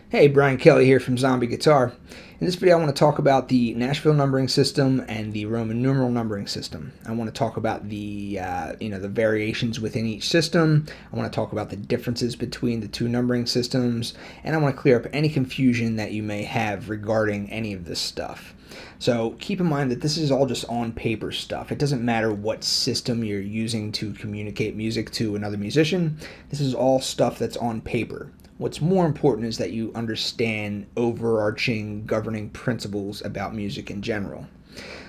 Hey, Brian Kelly here from Zombie Guitar. In this video I want to talk about the Nashville numbering system and the Roman numeral numbering system. I want to talk about the the variations within each system. I want to talk about the differences between the two numbering systems, and I want to clear up any confusion that you may have regarding any of this stuff. So keep in mind that this is all just on paper stuff. It doesn't matter what system you're using to communicate music to another musician. This is all stuff that's on paper. What's more important is that you understand overarching governing principles about music in general.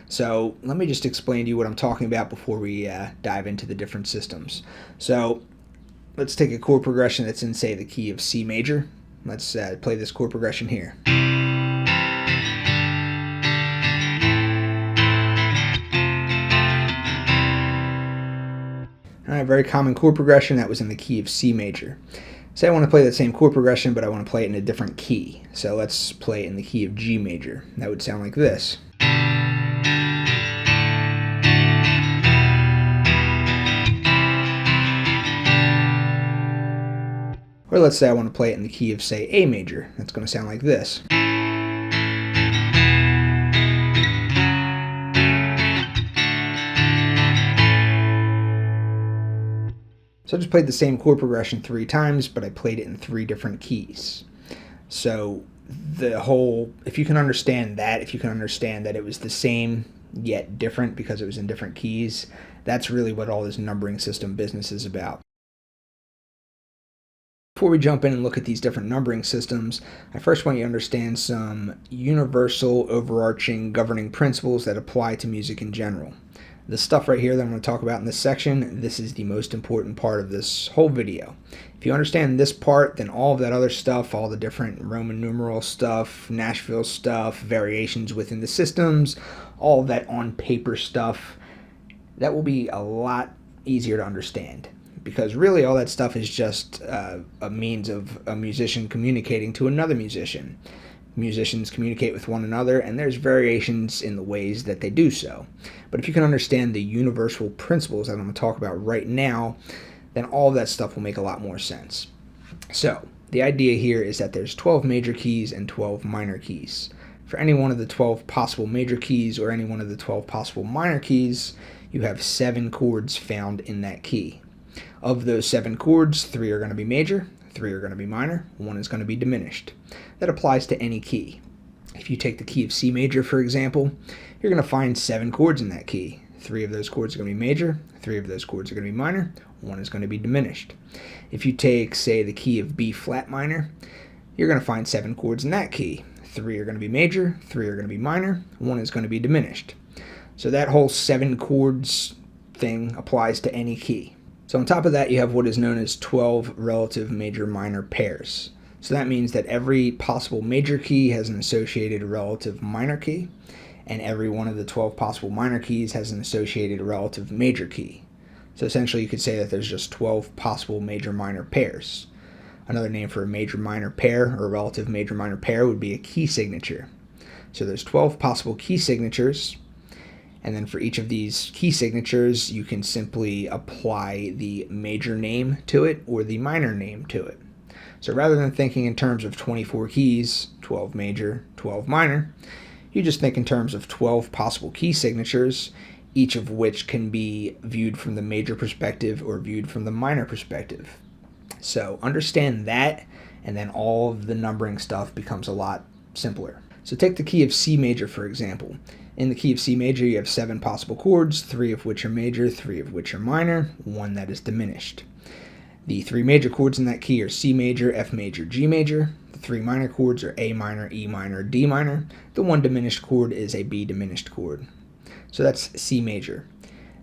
So let me just explain to you what I'm talking about before we dive into the different systems. So let's take a chord progression that's in, say, the key of C major. Let's play this chord progression here. All right, very common chord progression that was in the key of C major. Say I want to play that same chord progression, but I want to play it in a different key. So let's play it in the key of G major. That would sound like this. Or let's say I want to play it in the key of, say, A major. That's going to sound like this. So I just played the same chord progression 3 times, but I played it in 3 different keys. So if you can understand that, if you can understand that it was the same yet different because it was in different keys, that's really what all this numbering system business is about. Before we jump in and look at these different numbering systems, I first want you to understand some universal overarching governing principles that apply to music in general. The stuff right here that I'm going to talk about in this section, this is the most important part of this whole video. If you understand this part, then all of that other stuff, all the different Roman numeral stuff, Nashville stuff, variations within the systems, all of that on paper stuff, that will be a lot easier to understand. Because really all that stuff is just a means of a musician communicating to another musician. Musicians communicate with one another, and there's variations in the ways that they do so. But if you can understand the universal principles that I'm going to talk about right now, then all of that stuff will make a lot more sense. So the idea here is that there's 12 major keys and 12 minor keys. For any one of the 12 possible major keys or any one of the 12 possible minor keys, you have 7 chords found in that key. Of those 7 chords, 3 are going to be major, 3 are going to be minor, 1 is going to be diminished. That applies to any key. If you take the key of C major, for example, you're going to find 7 chords in that key. 3 of those chords are going to be major, 3 of those chords are going to be minor, 1 is going to be diminished. If you take, say, the key of B flat minor, you're going to find 7 chords in that key. 3 are going to be major, 3 are going to be minor, 1 is going to be diminished. So that whole 7 chords thing applies to any key. So on top of that, you have what is known as 12 relative major-minor pairs. So that means that every possible major key has an associated relative minor key, and every one of the 12 possible minor keys has an associated relative major key. So essentially you could say that there's just 12 possible major-minor pairs. Another name for a major-minor pair or a relative major-minor pair would be a key signature. So there's 12 possible key signatures, and then for each of these key signatures, you can simply apply the major name to it or the minor name to it. So rather than thinking in terms of 24 keys, 12 major, 12 minor, you just think in terms of 12 possible key signatures, each of which can be viewed from the major perspective or viewed from the minor perspective. So understand that, and then all of the numbering stuff becomes a lot simpler. So take the key of C major, for example. In the key of C major, you have 7 possible chords, 3 of which are major, 3 of which are minor, 1 that is diminished. The 3 major chords in that key are C major, F major, G major. The 3 minor chords are A minor, E minor, D minor. The 1 diminished chord is a B diminished chord. So that's C major.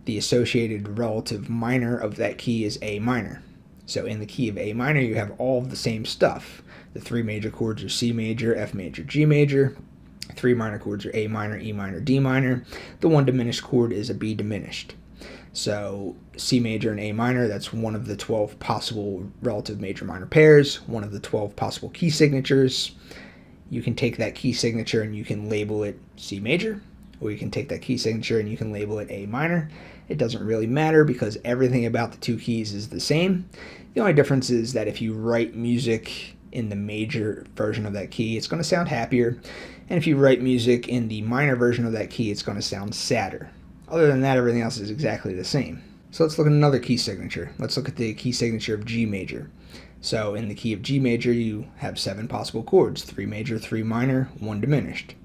The associated relative minor of that key is A minor. So in the key of A minor, you have all of the same stuff. The 3 major chords are C major, F major, G major. 3 minor chords are A minor, E minor, D minor. The 1 diminished chord is a B diminished. So C major and A minor, that's one of the 12 possible relative major-minor pairs, one of the 12 possible key signatures. You can take that key signature and you can label it C major, or you can take that key signature and you can label it A minor. It doesn't really matter because everything about the two keys is the same. The only difference is that if you write music in the major version of that key, it's going to sound happier, and if you write music in the minor version of that key, it's going to sound sadder. Other than that, everything else is exactly the same. So let's look at another key signature. Let's look at the key signature of G major. So in the key of G major, you have 7 possible chords: 3 major, 3 minor, 1 diminished.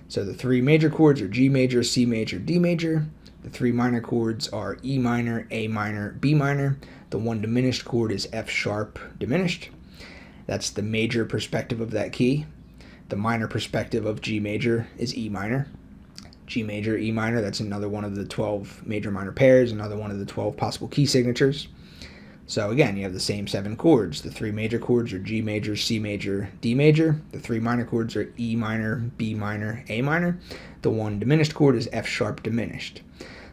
So the 3 major chords are G major, C major, D major. The 3 minor chords are E minor, A minor, B minor. The 1 diminished chord is F sharp diminished. That's the major perspective of that key. The minor perspective of G major is E minor. G major, E minor, that's another one of the 12 major minor pairs, another one of the 12 possible key signatures. So again, you have the same 7 chords. The 3 major chords are G major, C major, D major. The 3 minor chords are E minor, B minor, A minor. The 1 diminished chord is F sharp diminished.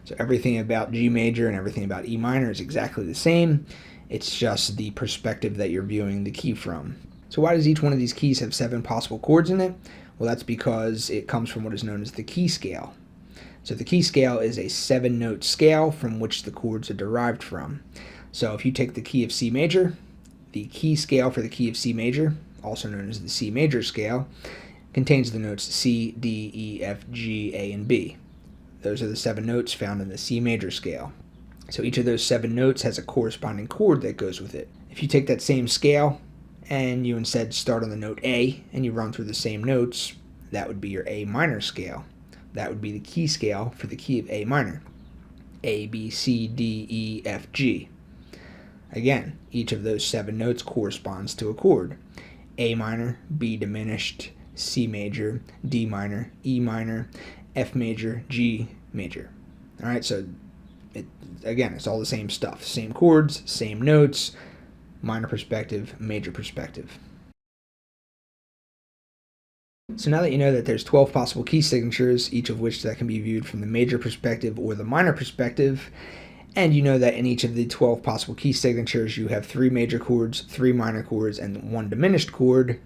So everything about G major and everything about E minor is exactly the same. It's just the perspective that you're viewing the key from. So why does each one of these keys have 7 possible chords in it? Well, that's because it comes from what is known as the key scale. So the key scale is a 7-note scale from which the chords are derived from. So if you take the key of C major, the key scale for the key of C major, also known as the C major scale, contains the notes C, D, E, F, G, A, and B. Those are the 7 notes found in the C major scale. So each of those 7 notes has a corresponding chord that goes with it. If you take that same scale and you instead start on the note A and you run through the same notes, that would be your A minor scale. That would be the key scale for the key of A minor. A, B, C, D, E, F, G. Again, each of those 7 notes corresponds to a chord. A minor, B diminished, C major, D minor, E minor, F major, G major. All right, so it's all the same stuff. Same chords, same notes, minor perspective, major perspective. So now that you know that there's 12 possible key signatures, each of which that can be viewed from the major perspective or the minor perspective, and you know that in each of the 12 possible key signatures you have 3 major chords, 3 minor chords, and 1 diminished chord,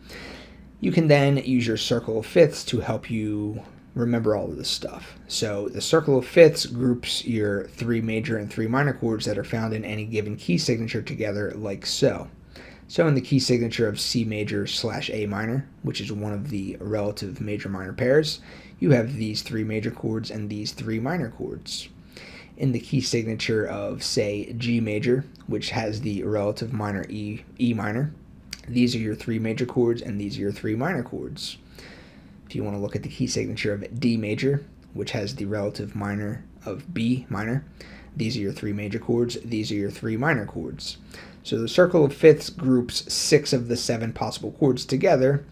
you can then use your circle of fifths to help you remember all of this stuff. So the circle of fifths groups your 3 major and 3 minor chords that are found in any given key signature together like so. So in the key signature of C major / A minor, which is one of the relative major minor pairs, you have these 3 major chords and these 3 minor chords. In the key signature of, say, G major, which has the relative minor E minor, these are your 3 major chords and these are your 3 minor chords. If you want to look at the key signature of D major, which has the relative minor of B minor, these are your 3 major chords, these are your 3 minor chords. So the circle of fifths groups 6 of the 7 possible chords together,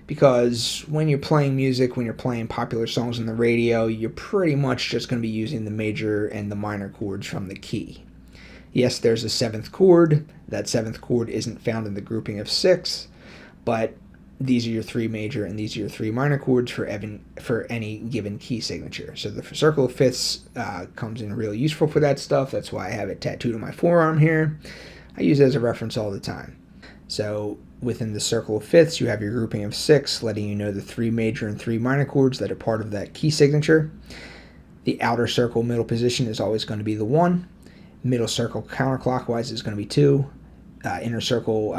because when you're playing music, when you're playing popular songs on the radio, you're pretty much just going to be using the major and the minor chords from the key. Yes, there's a 7th chord. That 7th chord isn't found in the grouping of 6, but these are your 3 major and these are your 3 minor chords for any given key signature. So the circle of fifths comes in really useful for that stuff. That's why I have it tattooed on my forearm here. I use it as a reference all the time. So within the circle of fifths, you have your grouping of 6, letting you know the 3 major and 3 minor chords that are part of that key signature. The outer circle middle position is always going to be the 1. Middle circle counterclockwise is going to be 2. Inner circle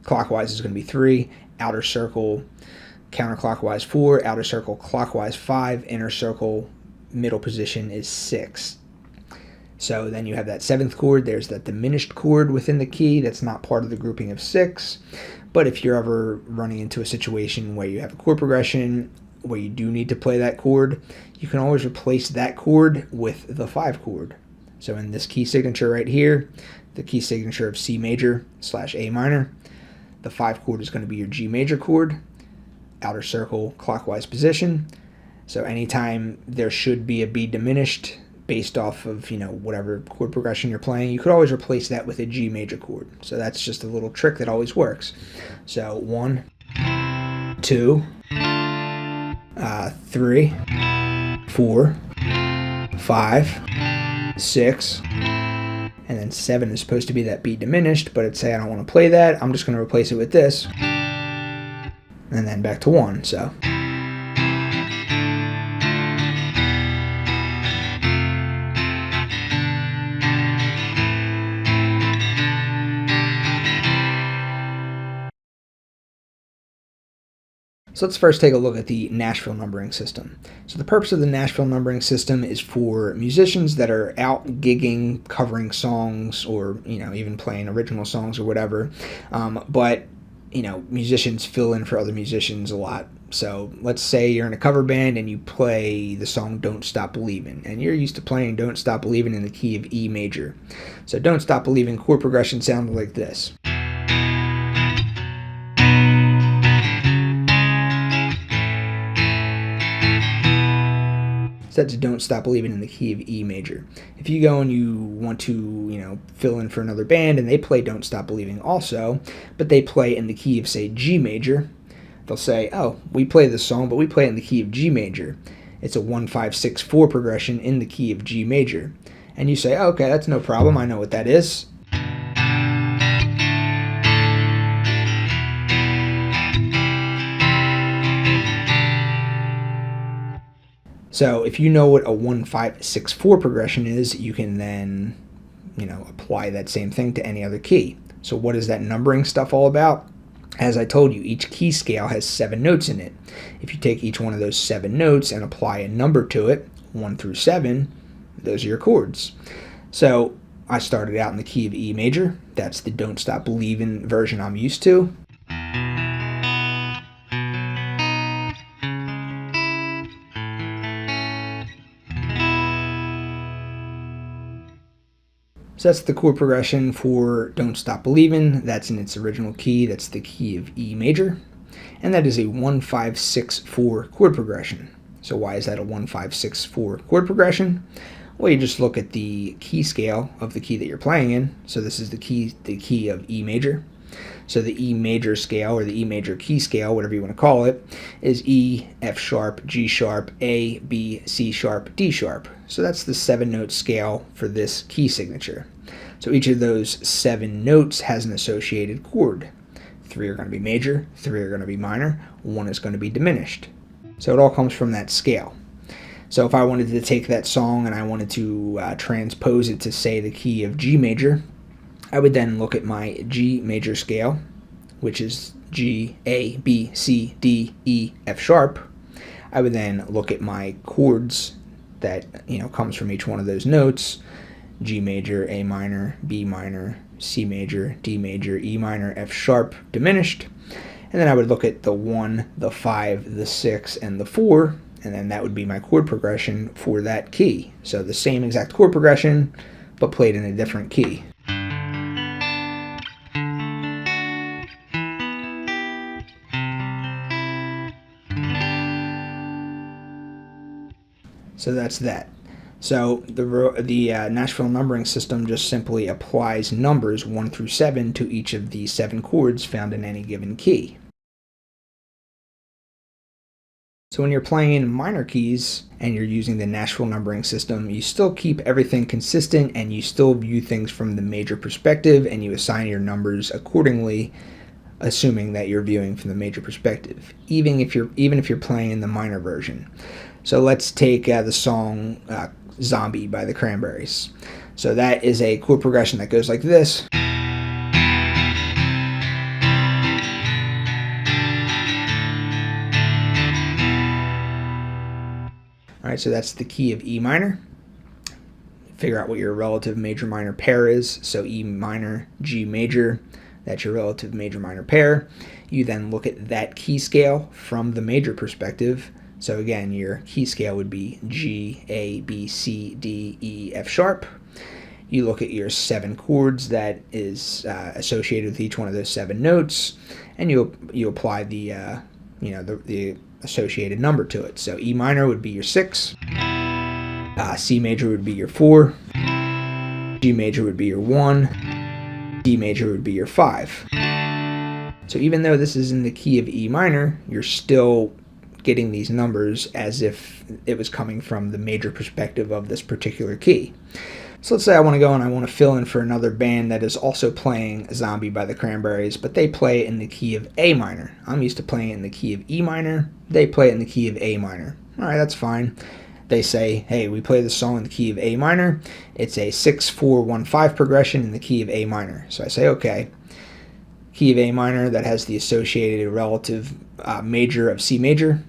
clockwise is going to be 3. Outer circle counterclockwise 4. Outer circle clockwise 5. Inner circle middle position is 6. So then you have that 7th chord. There's that diminished chord within the key that's not part of the grouping of 6. But if you're ever running into a situation where you have a chord progression where you do need to play that chord, you can always replace that chord with the 5 chord. So in this key signature right here, the key signature of C major / A minor, the 5 chord is going to be your G major chord, outer circle clockwise position. So anytime there should be a B diminished based off of, whatever chord progression you're playing, you could always replace that with a G major chord. So that's just a little trick that always works. So 1, 2, 3, 4, 5, 6, and then 7 is supposed to be that B diminished, but say I don't want to play that, I'm just going to replace it with this, and then back to 1. So So let's first take a look at the Nashville numbering system. So the purpose of the Nashville numbering system is for musicians that are out gigging, covering songs, or even playing original songs or whatever. But musicians fill in for other musicians a lot. So let's say you're in a cover band and you play the song Don't Stop Believin', and you're used to playing Don't Stop Believin' in the key of E major. So Don't Stop Believin' chord progression sounded like this. So that's Don't Stop Believin' in the key of E major. If you go and you want to, fill in for another band and they play Don't Stop Believin' also, but they play in the key of, say, G major, they'll say, oh, we play this song, but we play it in the key of G major. It's a 1-5-6-4 progression in the key of G major. And you say, oh, okay, that's no problem. I know what that is. So if you know what a 1-5-6-4 progression is, you can then, apply that same thing to any other key. So what is that numbering stuff all about? As I told you, each key scale has 7 notes in it. If you take each one of those 7 notes and apply a number to it, 1 through 7, those are your chords. So I started out in the key of E major. That's the Don't Stop Believin' version I'm used to. So that's the chord progression for Don't Stop Believin'. That's in its original key. That's the key of E major. And that is a 1-5-6-4 chord progression. So why is that a 1-5-6-4 chord progression? Well, you just look at the key scale of the key that you're playing in. So this is the key of E major. So the E major scale, or the E major key scale, whatever you want to call it, is E, F sharp, G sharp, A, B, C sharp, D sharp. So that's the 7-note scale for this key signature. So each of those 7 notes has an associated chord. 3 are going to be major, 3 are going to be minor, 1 is going to be diminished. So it all comes from that scale. So if I wanted to take that song and I wanted to transpose it to, say, the key of G major, I would then look at my G major scale, which is G, A, B, C, D, E, F sharp. I would then look at my chords that comes from each one of those notes: G major, A minor, B minor, C major, D major, E minor, F sharp diminished. And then I would look at the 1, the 5, the 6, and the 4, and then that would be my chord progression for that key. So the same exact chord progression, but played in a different key. So that's that. So the Nashville numbering system just simply applies numbers 1 through 7 to each of the 7 chords found in any given key. So when you're playing in minor keys and you're using the Nashville numbering system, you still keep everything consistent and you still view things from the major perspective, and you assign your numbers accordingly, assuming that you're viewing from the major perspective, even if you're playing in the minor version. So let's take the song Zombie by the Cranberries. So that is a chord progression that goes like this. All right, so that's the key of E minor. Figure out what your relative major minor pair is. So E minor, G major, that's your relative major minor pair. You then look at that key scale from the major perspective. So again, your key scale would be G, A, B, C, D, E, F sharp. You look at your 7 chords that is associated with each one of those 7 notes, and you apply the the associated number to it. So E minor would be your 6, C major would be your 4, G major would be your 1, D major would be your 5. So even though this is in the key of E minor, you're still getting these numbers as if it was coming from the major perspective of this particular key. So let's say I want to go and I want to fill in for another band that is also playing Zombie by the Cranberries, but they play in the key of A minor. I'm used to playing in the key of E minor. They play it in the key of A minor. All right, that's fine. They say, hey, we play this song in the key of A minor. It's a 6-4-1-5 progression in the key of A minor. So I say, okay. key of A minor that has the associated relative major of C major,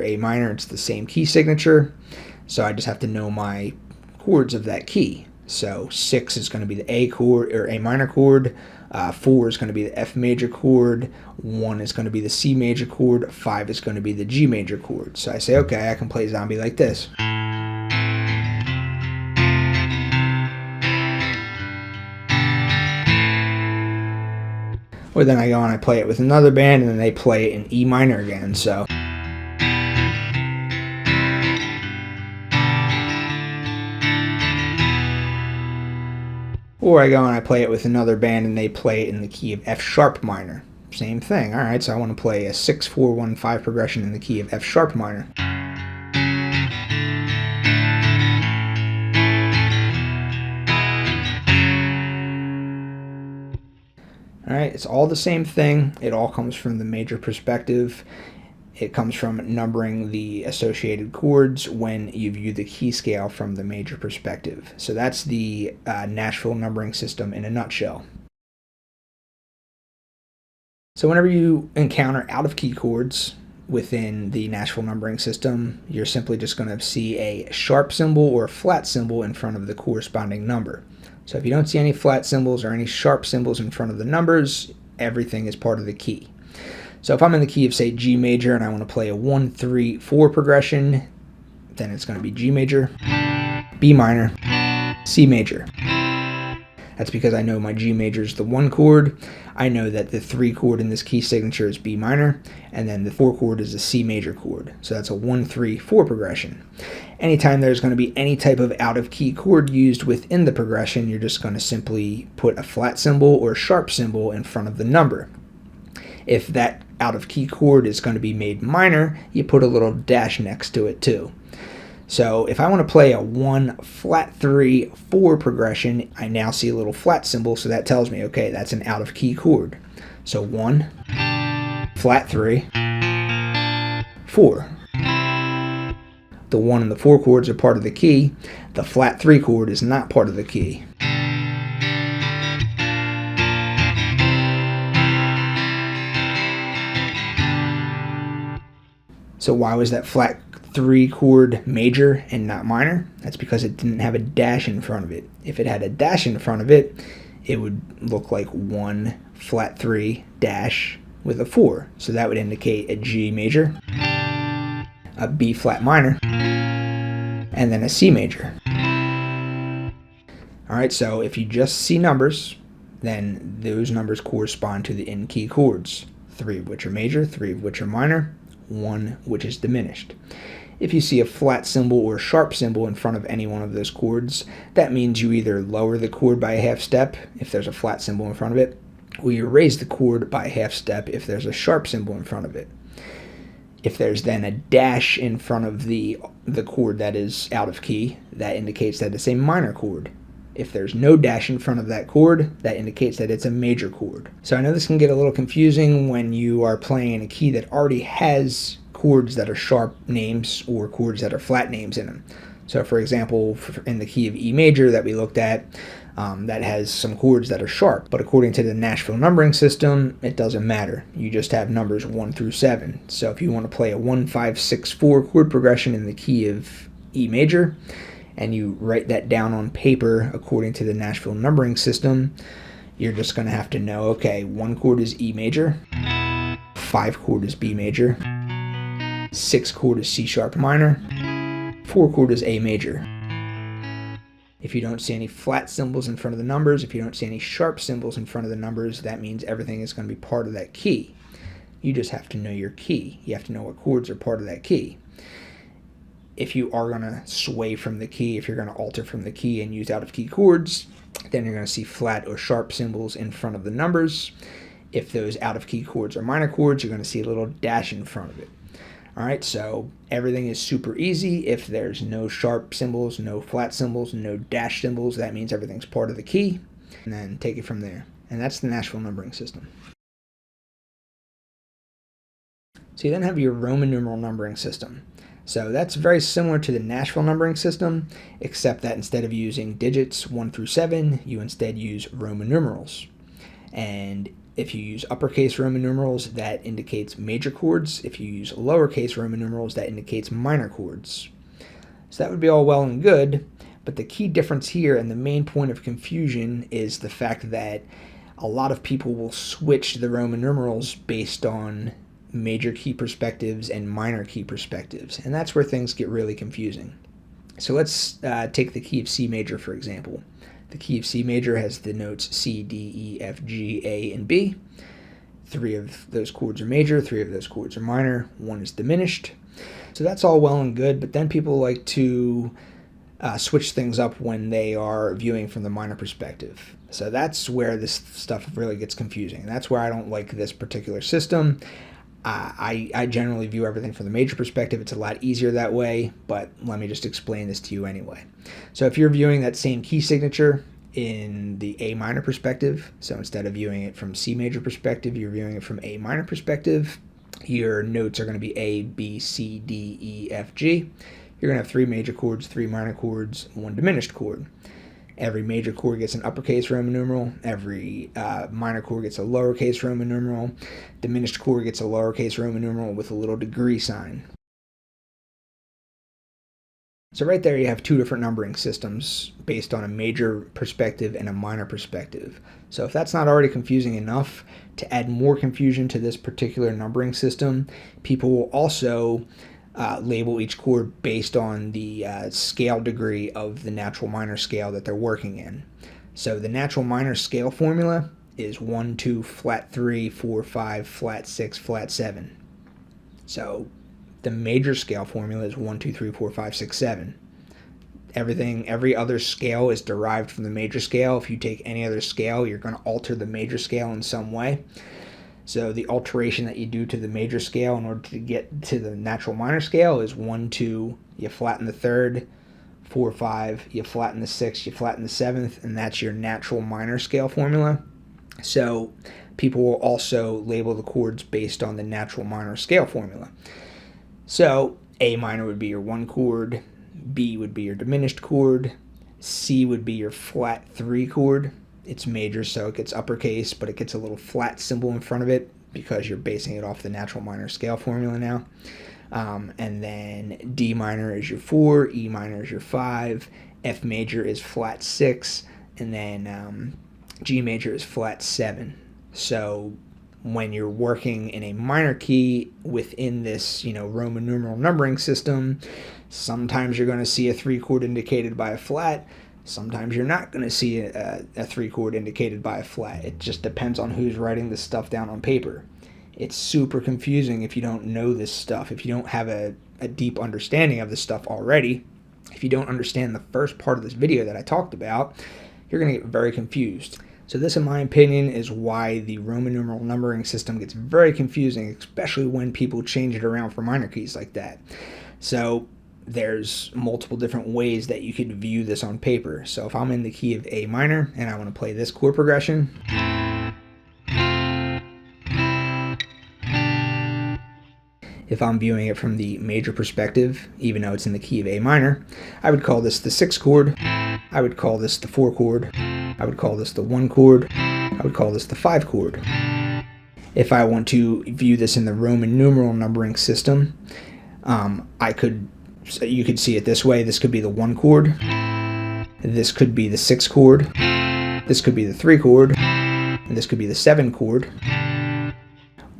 A minor, it's the same key signature. So I just have to know my chords of that key. So 6 is going to be the A chord or A minor chord, 4 is going to be the F major chord, 1 is going to be the C major chord, 5 is going to be the G major chord. So I say, okay, I can play Zombie like this. Or then I go and I play it with another band, and then they play it in E minor again. So or I go and I play it with another band and they play it in the key of F sharp minor. Same thing. All right, so I want to play a 6-4-1-5 progression in the key of F sharp minor. All right, it's all the same thing. It all comes from the major perspective. It comes from numbering the associated chords when you view the key scale from the major perspective. So that's the Nashville numbering system in a nutshell. So whenever you encounter out-of-key chords within the Nashville numbering system, you're simply just going to see a sharp symbol or a flat symbol in front of the corresponding number. So if you don't see any flat symbols or any sharp symbols in front of the numbers, everything is part of the key. So if I'm in the key of, say, G major and I want to play a 1-3-4 progression, then it's going to be G major, B minor, C major. That's because I know my G major is the 1 chord. I know that the 3 chord in this key signature is B minor, and then the 4 chord is a C major chord. So that's a 1-3-4 progression. Anytime there's going to be any type of out-of-key chord used within the progression, you're just going to simply put a flat symbol or sharp symbol in front of the number. If that out-of-key chord is going to be made minor, you put a little dash next to it too. So if I want to play a 1-flat-3-4 progression, I now see a little flat symbol, so that tells me, okay, that's an out-of-key chord. So 1, flat 3, 4. The 1 and the 4 chords are part of the key. The flat 3 chord is not part of the key. So why was that flat 3 chord major and not minor? That's because it didn't have a dash in front of it. If it had a dash in front of it, it would look like 1 flat 3 dash with a 4. So that would indicate a G major, a B flat minor, and then a C major. All right, so if you just see numbers, then those numbers correspond to the in-key chords, 3 of which are major, 3 of which are minor, 1 which is diminished. If you see a flat symbol or sharp symbol in front of any one of those chords, that means you either lower the chord by a half step if there's a flat symbol in front of it, or you raise the chord by a half step if there's a sharp symbol in front of it. If there's then a dash in front of the chord that is out of key, that indicates that it's a minor chord. If there's no dash in front of that chord, that indicates that it's a major chord. So I know this can get a little confusing when you are playing in a key that already has chords that are sharp names or chords that are flat names in them. So for example, in the key of E major that we looked at, that has some chords that are sharp. But according to the Nashville numbering system, it doesn't matter. You just have numbers 1 through 7. So if you want to play a 1-5-6-4 chord progression in the key of E major, and you write that down on paper according to the Nashville numbering system, you're just going to have to know, okay, 1 chord is E major, 5 chord is B major, 6 chord is C sharp minor, 4 chord is A major. If you don't see any flat symbols in front of the numbers, if you don't see any sharp symbols in front of the numbers, that means everything is going to be part of that key. You just have to know your key. You have to know what chords are part of that key. If you are going to sway from the key, if you're going to alter from the key and use out-of-key chords, then you're going to see flat or sharp symbols in front of the numbers. If those out-of-key chords are minor chords, you're going to see a little dash in front of it. All right, so everything is super easy. If there's no sharp symbols, no flat symbols, no dash symbols, that means everything's part of the key. And then take it from there. And that's the Nashville numbering system. So you then have your Roman numeral numbering system. So that's very similar to the Nashville numbering system, except that instead of using digits 1 through 7, you instead use Roman numerals. And If you use uppercase Roman numerals, that indicates major chords. If you use lowercase Roman numerals, that indicates minor chords. So that would be all well and good, but the key difference here and the main point of confusion is the fact that a lot of people will switch the Roman numerals based on major key perspectives and minor key perspectives, and that's where things get really confusing. So let's take the key of C major, for example. The key of C major has the notes C, D, E, F, G, A, and B. 3 of those chords are major, 3 of those chords are minor, 1 is diminished. So that's all well and good, but then people like to switch things up when they are viewing from the minor perspective. So that's where this stuff really gets confusing. That's where I don't like this particular system. I generally view everything from the major perspective. It's a lot easier that way, but let me just explain this to you anyway. So if you're viewing that same key signature in the A minor perspective, so instead of viewing it from C major perspective, you're viewing it from A minor perspective, your notes are going to be A, B, C, D, E, F, G. You're going to have 3 major chords, 3 minor chords, 1 diminished chord. Every major chord gets an uppercase Roman numeral. Every minor chord gets a lowercase Roman numeral. Diminished chord gets a lowercase Roman numeral with a little degree sign. So right there you have 2 different numbering systems based on a major perspective and a minor perspective. So if that's not already confusing enough, to add more confusion to this particular numbering system, people will also label each chord based on the scale degree of the natural minor scale that they're working in. So the natural minor scale formula is 1, 2, flat 3, 4, 5, flat 6, flat 7. So the major scale formula is 1, 2, 3, 4, 5, 6, 7. Every other scale is derived from the major scale. If you take any other scale, you're going to alter the major scale in some way. So the alteration that you do to the major scale in order to get to the natural minor scale is 1, 2, you flatten the third, 4, 5, you flatten the sixth, you flatten the seventh, and that's your natural minor scale formula. So people will also label the chords based on the natural minor scale formula. So A minor would be your 1 chord, B would be your diminished chord, C would be your flat 3 chord. It's major, so it gets uppercase, but it gets a little flat symbol in front of it because you're basing it off the natural minor scale formula now. And then D minor is your 4, E minor is your 5, F major is flat 6, and then G major is flat 7. So when you're working in a minor key within this, Roman numeral numbering system, sometimes you're going to see a 3 chord indicated by a flat. Sometimes you're not going to see a 3 chord indicated by a flat. It just depends on who's writing this stuff down on paper. It's super confusing if you don't know this stuff, if you don't have a deep understanding of this stuff already. If you don't understand the first part of this video that I talked about, you're going to get very confused. So this, in my opinion, is why the Roman numeral numbering system gets very confusing, especially when people change it around for minor keys like that. So there's multiple different ways that you could view this on paper. So if I'm in the key of A minor and I want to play this chord progression, if I'm viewing it from the major perspective, even though it's in the key of A minor, I would call this the 6 chord, I would call this the 4 chord, I would call this the 1 chord, I would call this the 5 chord. If I want to view this in the Roman numeral numbering system, you could see it this way. This could be the 1 chord, this could be the 6 chord, this could be the 3 chord, and this could be the 7 chord.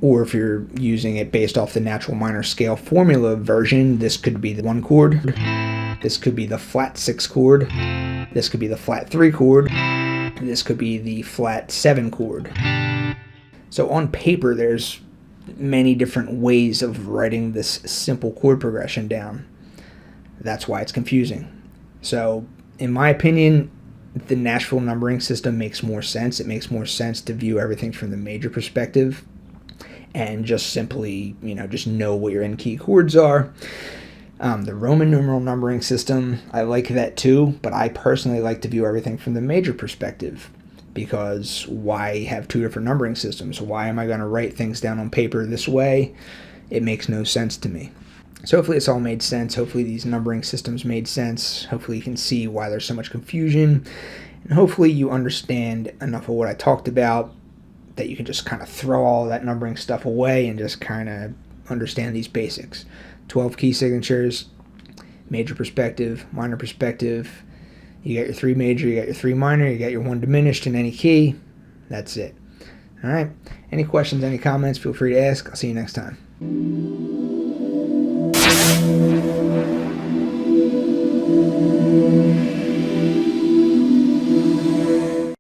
Or if you're using it based off the natural minor scale formula version, this could be the 1 chord, this could be the flat 6 chord, this could be the flat 3 chord, and this could be the flat 7 chord. So on paper, there's many different ways of writing this simple chord progression down. That's why it's confusing. So in my opinion, the Nashville numbering system makes more sense. It makes more sense to view everything from the major perspective and just simply, just know what your end key chords are. The Roman numeral numbering system, I like that too, but I personally like to view everything from the major perspective, because why have 2 different numbering systems? Why am I going to write things down on paper this way? It makes no sense to me. So hopefully it's all made sense. Hopefully these numbering systems made sense. Hopefully you can see why there's so much confusion, and hopefully you understand enough of what I talked about that you can just kind of throw all that numbering stuff away and just kind of understand these basics. 12 key signatures, major perspective, minor perspective. You got your 3 major, you got your 3 minor, you got your 1 diminished in any key. That's it. All right. Any questions, any comments, feel free to ask. I'll see you next time.